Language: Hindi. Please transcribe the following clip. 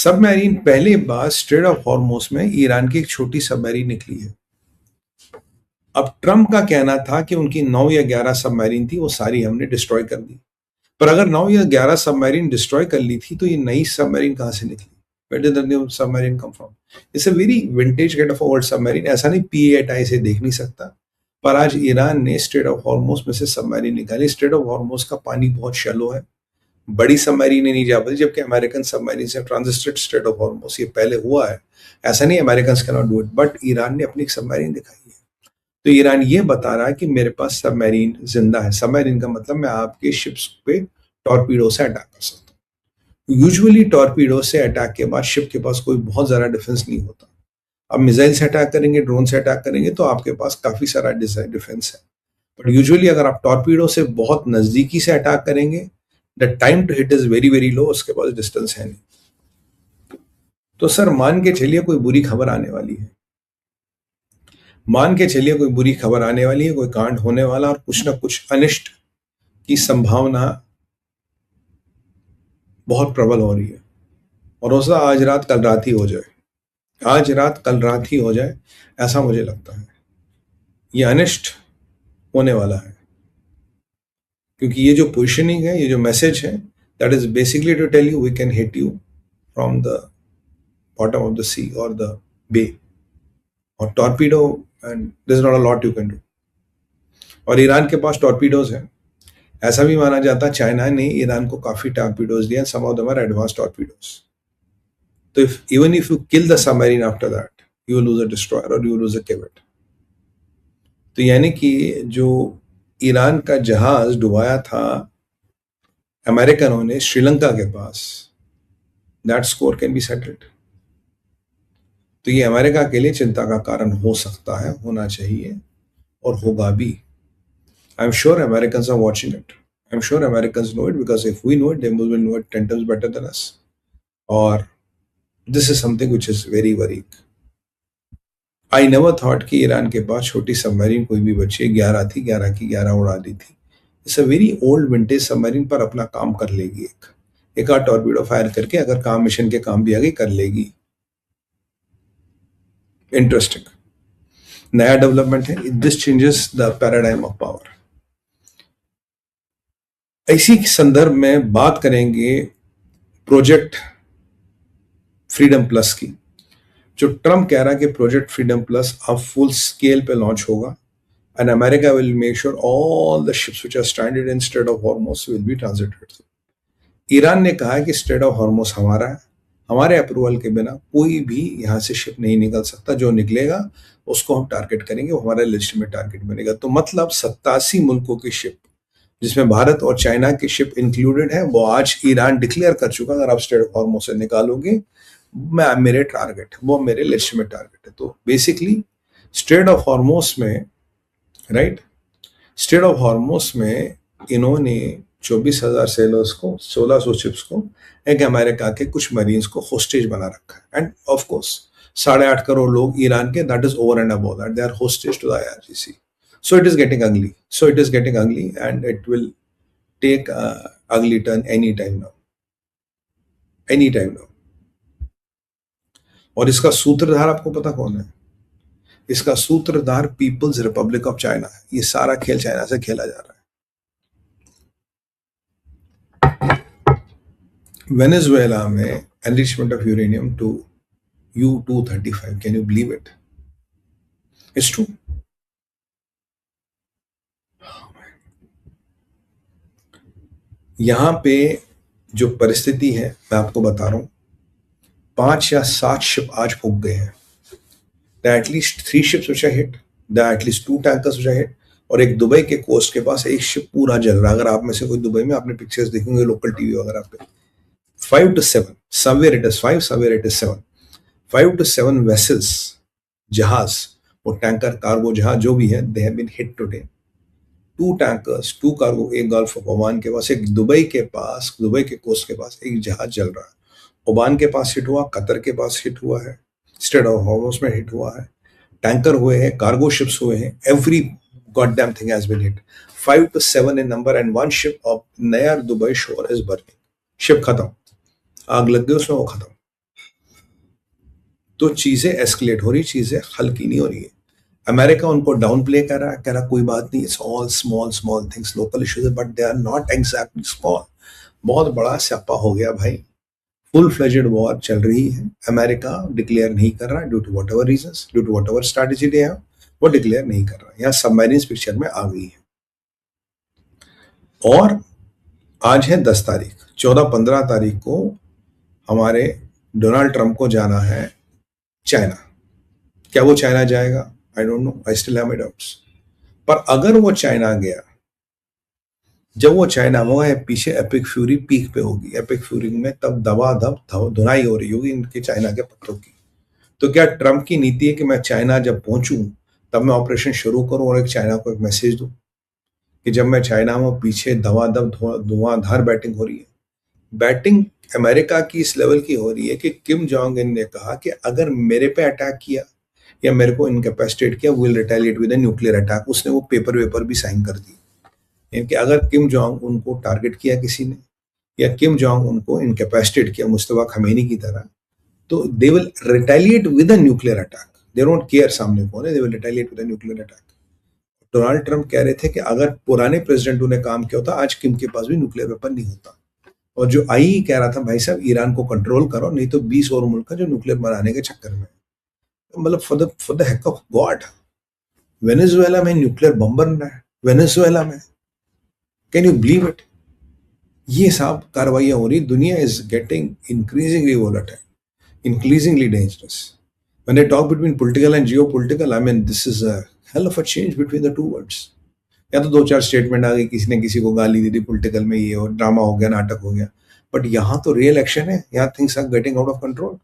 सबमरीन पहली बार स्ट्रेट ऑफ हॉर्मुज में ईरान की एक छोटी सबमरीन निकली है। अब ट्रम्प का कहना था कि उनकी 9 या 11 सबमरीन थी, वो सारी हमने डिस्ट्रॉय कर दी। पर अगर 9 या 11 सबमरीन डिस्ट्रॉय कर ली थी तो ये नई सबमरीन कहां से निकली? Where did the new submarine come from? It's a very vintage kind of a old submarine. ऐसा नहीं P8I से देख नहीं सकता, पर आज ईरान ने स्ट्रेट ऑफ हॉर्मुज में से सबमरीन निकाली। स्ट्रेट ऑफ हॉर्मुज का पानी बहुत शैलो है, बड़ी सबमरीन नहीं जा पाती, जबकि अमेरिकन सबमरीन से ट्रांजिस्टेड स्ट्रेट ऑफ हॉर्मुज ये पहले हुआ है। ऐसा नहीं American can not do it, but Iran ने अपनी एक सबमरीन दिखाई है। तो ईरान ये बता रहा है कि मेरे पास सबमरीन जिंदा है। सबमरीन का मतलब मैं आपके शिप्स पे टॉर्पीडो से अटैक कर सकता हूँ। यूजुअली टॉर्पीडो से अटैक के बाद शिप के पास कोई बहुत ज्यादा डिफेंस नहीं होता। अब मिसाइल से अटैक करेंगे, ड्रोन से अटैक करेंगे तो आपके पास काफी सारा डिफेंस है। बट यूजुअली अगर आप टॉर्पीडो से बहुत नजदीकी से अटैक करेंगे, the time to hit is very very low, उसके पास डिस्टेंस है नहीं। तो सर मान के चलिए कोई बुरी खबर आने वाली है, मान के चलिए कोई बुरी खबर आने वाली है, कोई कांड होने वाला और कुछ ना कुछ अनिष्ट की संभावना बहुत प्रबल हो रही है। और हो सकता आज रात कल रात ही हो जाए, आज रात कल रात ही हो जाए, ऐसा मुझे लगता है। ये अनिष्ट होने वाला है, क्योंकि ये जो पोजिशनिंग है, ये जो मैसेज है, that is basically to tell you we can hit you from the bottom of the sea और द बे और torpedo, and there is not a lot you can do. और ईरान के पास टॉर्पीडोज हैं। ऐसा भी माना जाता है चाइना ने ईरान को काफी टॉर्पीडोज दिए, some of them are advance torpedoes. तो even if you kill the submarine after that, you lose a destroyer और यू लूज अ केवेट। तो यानी कि जो ईरान का जहाज डुबाया था अमेरिकनों ने श्रीलंका के पास, that score can be settled. तो ये अमेरिका के लिए चिंता का कारण हो सकता है, होना चाहिए और होगा भी। I am sure Americans are watching it, I am sure Americans know it, because if we know it, they will know it 10 times better than us. और this is something which is very worrying. I never thought कि ईरान के पास छोटी सबमरीन कोई भी बची। 11 थी, 11 की 11 उड़ा दी थी। It's a very old vintage submarine, पर अपना काम कर लेगी। एक आध टॉर्पीडो फायर करके अगर काम मिशन के काम भी आ गई, कर लेगी। इंटरेस्टिंग नया डेवलपमेंट है। This changes the paradigm of power. इसी संदर्भ में बात करेंगे प्रोजेक्ट फ्रीडम प्लस की। जो ट्रम्प कह रहा है कि प्रोजेक्ट फ्रीडम प्लस अब फुल स्केल पे लॉन्च होगा and America will make sure all the ships which are stranded in strait of Hormuz will be transited. Iran ने कहा है कि स्ट्रेट ऑफ हॉर्मुज हमारा है, हमारे अप्रूवल के बिना कोई भी यहाँ से शिप नहीं निकल सकता। जो निकलेगा उसको हम टारगेट करेंगे, वो हमारा लेजिटिमेट टारगेट बनेगा। तो मतलब 87 मुल्कों की शिप, जिसमें भारत और चाइना की शिप इंक्लूडेड है, वो आज ईरान डिक्लेयर कर चुका अगर आप स्ट्रेट ऑफ हॉर्मुज से निकालोगे मैं मेरे टारगेट, वो मेरे लेजिटिमेट टारगेट है। तो बेसिकली स्ट्रेट ऑफ हॉर्मुज में, राइट, स्ट्रेट ऑफ हॉर्मुज में इन्होंने 24,000 सेलर्स को, 1600 शिप्स को, एक अमेरिका के कुछ मरीन्स को होस्टेज बना रखा है। एंड ऑफ कोर्स 8.5 करोड़ लोग ईरान के, that is over and above that, they are hostage to the IRGC. So it is getting ugly. So it is getting ugly and it will take a ugly turn anytime now. Anytime now. और इसका सूत्रधार आपको पता कौन है? इसका सूत्रधार पीपल्स रिपब्लिक ऑफ चाइना है। ये सारा खेल चाइना से खेला जा रहा है। वेनेजुएला में enrichment of uranium two U-235, can you believe it? It's true. यहां पे जो परिस्थिति है मैं आपको बता रहा हूं, 5 या 7 शिप आज फूक गए हैं। At least 3 ships which are hit, at least 2 tankers which are hit, और एक दुबई के कोस्ट के पास एक शिप पूरा जल रहा है। अगर आप में से कोई दुबई में, आपने पिक्चर्स देखेंगे लोकल टीवी वगैरह पे, 5 to 7, somewhere it is 5, somewhere it is 7, 5 to 7 vessels, जहाज, वो टैंकर कार्गो जहाज जो भी है, they have been hit today. 2 tankers, 2 cargo, एक गल्फ ऑफ ओमान के पास, एक दुबई के पास, दुबई के कोस्ट के पास एक जहाज जल रहा है। ओमान के पास हिट हुआ, कतर के पास हिट हुआ है, स्ट्रेट ऑफ हॉर्मुज में हिट हुआ है, टैंकर हुए हैं, कार्गो शिप्स हुए हैं, every goddamn thing has been hit. 5 to 7 in number and one ship of Nayar Dubai shore is burning. Ship खत्म, आग लग गई उसमें, वो खत्म। तो चीजें एस्केलेट हो रही, चीजें हल्की नहीं हो रही है। अमेरिका उनको डाउन प्ले कर रहा है, कह रहा कोई बात नहीं, it's all small small things, local issues, but they are not exactly small. बहुत बड़ा स्यापा हो गया भाई, फुल फ्लेजेड वॉर चल रही है। अमेरिका डिक्लेयर नहीं कर रहा due to whatever reason, due to whatever strategy they have, वो डिक्लेयर नहीं कर रहा। यहाँ सबमरीन पिक्चर में आ गई है। और आज है 10 तारीख, 14-15 तारीख को हमारे डोनाल्ड ट्रंप को जाना है चाइना। क्या वो चाइना जाएगा? I don't know, I still have my doubts. पर अगर वो चाइना गया, जब वो चाइना वो है, पीछे एपिक फ्यूरी पीक पे होगी। एपिक फ्यूरी में तब दबा दब धुनाई हो रही होगी इनके चाइना के पत्तों की। तो क्या ट्रंप की नीति है कि मैं चाइना जब पहुंचूं तब मैं ऑपरेशन शुरू करूं और एक चाइना को एक मैसेज दूं कि जब मैं चाइना में, पीछे दब धुआंधार बैटिंग हो रही है। बैटिंग अमेरिका की इस लेवल की हो रही है कि किम जोंग इन ने कहा कि अगर मेरे पे अटैक किया या मेरे को इनकैपेसिटेट किया, will retaliate with a nuclear attack. उसने वो पेपर भी साइन कर दी। यानी कि अगर किम जोंग उनको टारगेट किया किसी ने, या किम जोंग उनको इनकैपेसिटेट किया मुस्तफा खमेनी की तरह, तो they will retaliate with a nuclear attack. They don't care सामने कौन है, they will retaliate with a nuclear attack. Donald Trump कह रहे थे कि अगर पुराने प्रेसिडेंटों ने काम किया होता, आज किम के पास भी न्यूक्लियर वेपन नहीं होता। और जो आई कह रहा था भाई साहब ईरान को कंट्रोल करो, नहीं तो 20 और मुल्क का जो न्यूक्लियर बनाने के चक्कर में, मतलब for the heck of God, Venezuela में न्यूक्लियर बम बन रहा है। वेनेजुएला में, कैन यू बिलीव इट? ये सब कार्रवाइयां हो रही, दुनिया is getting increasingly volatile, increasingly dangerous. When I talk between political and geopolitical, I mean, this is a hell of a change between the two words. या तो 2-4 स्टेटमेंट आ गई, किसी ने किसी को गाली दी थी पॉलिटिकल में, ये और ड्रामा हो गया, नाटक हो गया, बट यहाँ तो रियल एक्शन है, यहाँ things are getting out of control.